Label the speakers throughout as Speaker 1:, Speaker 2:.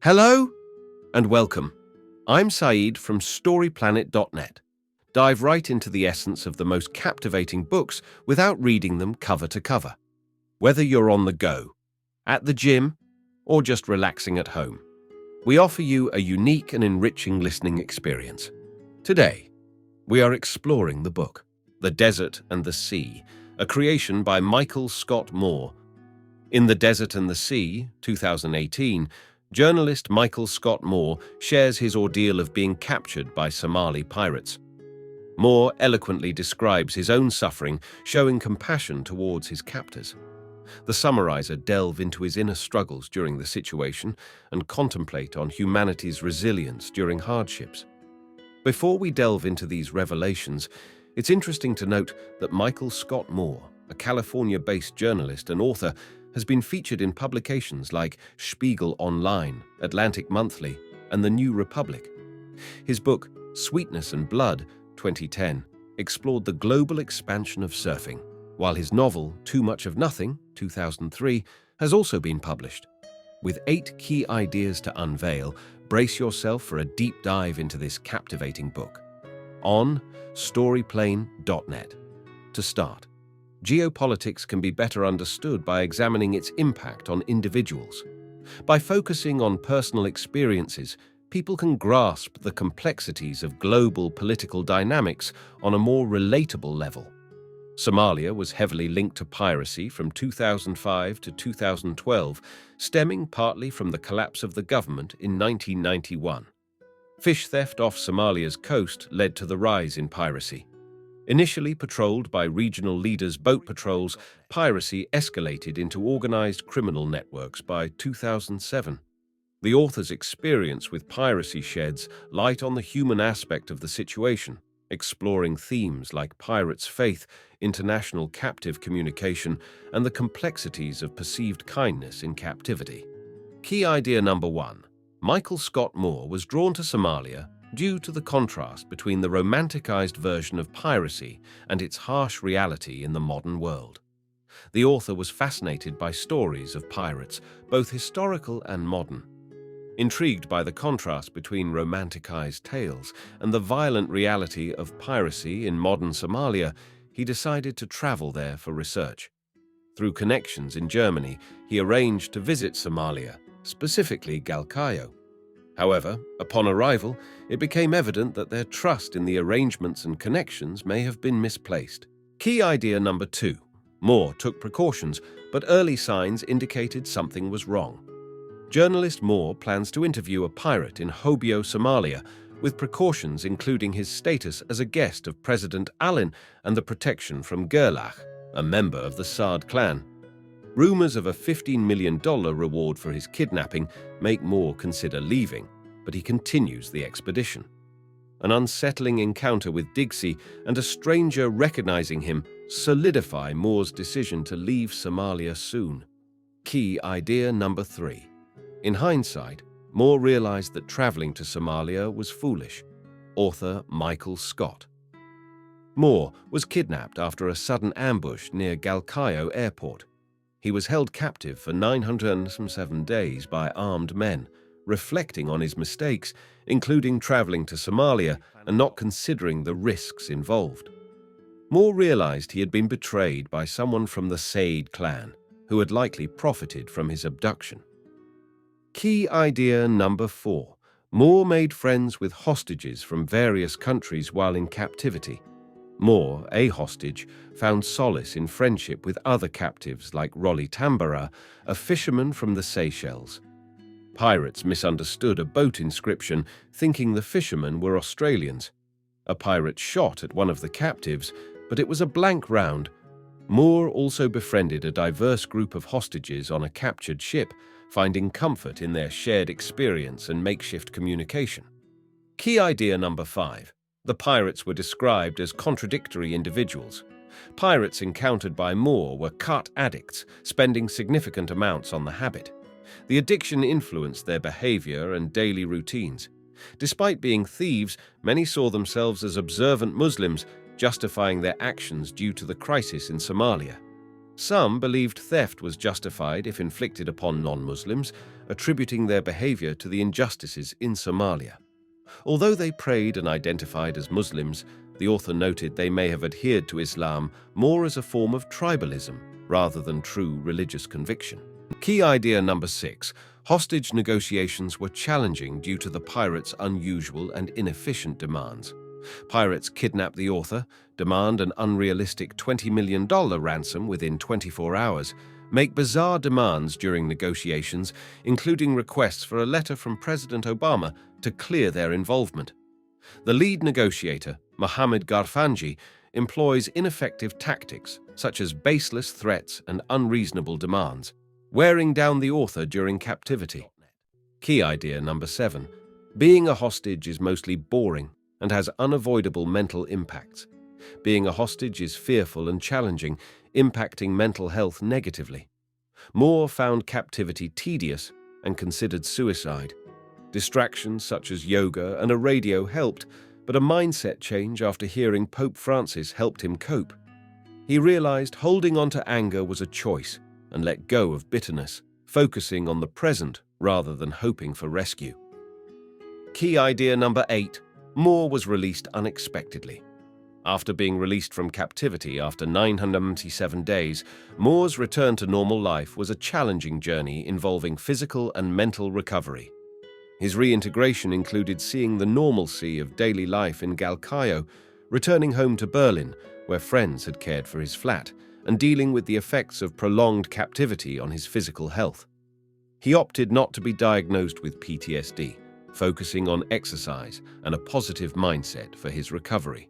Speaker 1: Hello and welcome. I'm Saeed from storyplanet.net. Dive right into the essence of the most captivating books without reading them cover to cover. Whether you're on the go, at the gym, or just relaxing at home, we offer you a unique and enriching listening experience. Today, we are exploring the book, The Desert and the Sea, a creation by Michael Scott Moore. In The Desert and the Sea, 2018, journalist Michael Scott Moore shares his ordeal of being captured by Somali pirates. Moore eloquently describes his own suffering, showing compassion towards his captors. The summarizer delves into his inner struggles during the situation and contemplate on humanity's resilience during hardships. Before we delve into these revelations, it's interesting to note that Michael Scott Moore, a California-based journalist and author, has been featured in publications like Spiegel Online, Atlantic Monthly, and The New Republic. His book, Sweetness and Blood, 2010, explored the global expansion of surfing, while his novel, Too Much of Nothing, 2003, has also been published. With 8 key ideas to unveil, brace yourself for a deep dive into this captivating book. On storyplane.net. To start, geopolitics can be better understood by examining its impact on individuals. By focusing on personal experiences, people can grasp the complexities of global political dynamics on a more relatable level. Somalia was heavily linked to piracy from 2005 to 2012, stemming partly from the collapse of the government in 1991. Fish theft off Somalia's coast led to the rise in piracy. Initially patrolled by regional leaders' boat patrols, piracy escalated into organized criminal networks by 2007. The author's experience with piracy sheds light on the human aspect of the situation, exploring themes like pirates' faith, international captive communication, and the complexities of perceived kindness in captivity. Key idea number 1. Michael Scott Moore was drawn to Somalia due to the contrast between the romanticized version of piracy and its harsh reality in the modern world. The author was fascinated by stories of pirates, both historical and modern. Intrigued by the contrast between romanticized tales and the violent reality of piracy in modern Somalia, he decided to travel there for research. Through connections in Germany, he arranged to visit Somalia, specifically Galkayo. However, upon arrival, it became evident that their trust in the arrangements and connections may have been misplaced. Key idea number 2. Moore took precautions, but early signs indicated something was wrong. Journalist Moore plans to interview a pirate in Hobyo, Somalia, with precautions including his status as a guest of President Allen and the protection from Gerlach, a member of the Saad clan. Rumors of a $15 million reward for his kidnapping make Moore consider leaving, but he continues the expedition. An unsettling encounter with Dixie and a stranger recognizing him solidify Moore's decision to leave Somalia soon. Key idea number 3. In hindsight, Moore realized that traveling to Somalia was foolish. Author Michael Scott. Moore was kidnapped after a sudden ambush near Galkayo Airport. He was held captive for 907 days by armed men, reflecting on his mistakes, including traveling to Somalia and not considering the risks involved. Moore realized he had been betrayed by someone from the Saad clan, who had likely profited from his abduction. Key idea number 4. Moore made friends with hostages from various countries while in captivity. Moore, a hostage, found solace in friendship with other captives like Rolly Tambara, a fisherman from the Seychelles. Pirates misunderstood a boat inscription, thinking the fishermen were Australians. A pirate shot at one of the captives, but it was a blank round. Moore also befriended a diverse group of hostages on a captured ship, finding comfort in their shared experience and makeshift communication. Key idea number 5. The pirates were described as contradictory individuals. Pirates encountered by Moore were cut addicts, spending significant amounts on the habit. The addiction influenced their behavior and daily routines. Despite being thieves, many saw themselves as observant Muslims, justifying their actions due to the crisis in Somalia. Some believed theft was justified if inflicted upon non-Muslims, attributing their behavior to the injustices in Somalia. Although they prayed and identified as Muslims, the author noted they may have adhered to Islam more as a form of tribalism rather than true religious conviction. Key idea number 6. Hostage negotiations were challenging due to the pirates' unusual and inefficient demands. Pirates kidnap the author, demand an unrealistic $20 million ransom within 24 hours, make bizarre demands during negotiations, including requests for a letter from President Obama to clear their involvement. The lead negotiator, Mohammed Garfanji, employs ineffective tactics such as baseless threats and unreasonable demands, wearing down the author during captivity. Key idea number 7. Being a hostage is mostly boring and has unavoidable mental impacts. Being a hostage is fearful and challenging, impacting mental health negatively. Moore found captivity tedious and considered suicide. Distractions such as yoga and a radio helped, but a mindset change after hearing Pope Francis helped him cope. He realized holding on to anger was a choice and let go of bitterness, focusing on the present rather than hoping for rescue. Key idea number 8. Moore was released unexpectedly. After being released from captivity after 997 days, Moore's return to normal life was a challenging journey involving physical and mental recovery. His reintegration included seeing the normalcy of daily life in Galkayo, returning home to Berlin, where friends had cared for his flat, and dealing with the effects of prolonged captivity on his physical health. He opted not to be diagnosed with PTSD, focusing on exercise and a positive mindset for his recovery.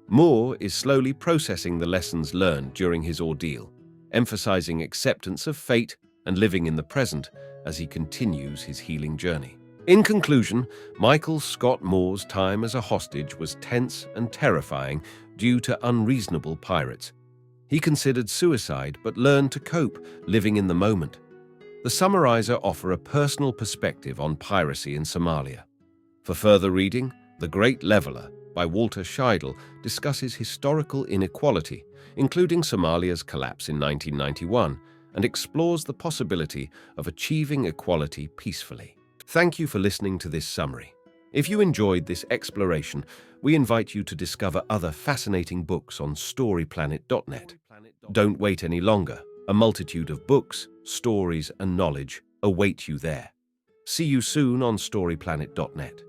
Speaker 1: Moore is slowly processing the lessons learned during his ordeal, emphasizing acceptance of fate and living in the present as he continues his healing journey. In conclusion, Michael Scott Moore's time as a hostage was tense and terrifying due to unreasonable pirates. He considered suicide but learned to cope, living in the moment. The summarizer offers a personal perspective on piracy in Somalia. For further reading, The Great Leveler by Walter Scheidel discusses historical inequality, including Somalia's collapse in 1991, and explores the possibility of achieving equality peacefully. Thank you for listening to this summary. If you enjoyed this exploration, we invite you to discover other fascinating books on storyplanet.net. Don't wait any longer. A multitude of books, stories, and knowledge await you there. See you soon on storyplanet.net.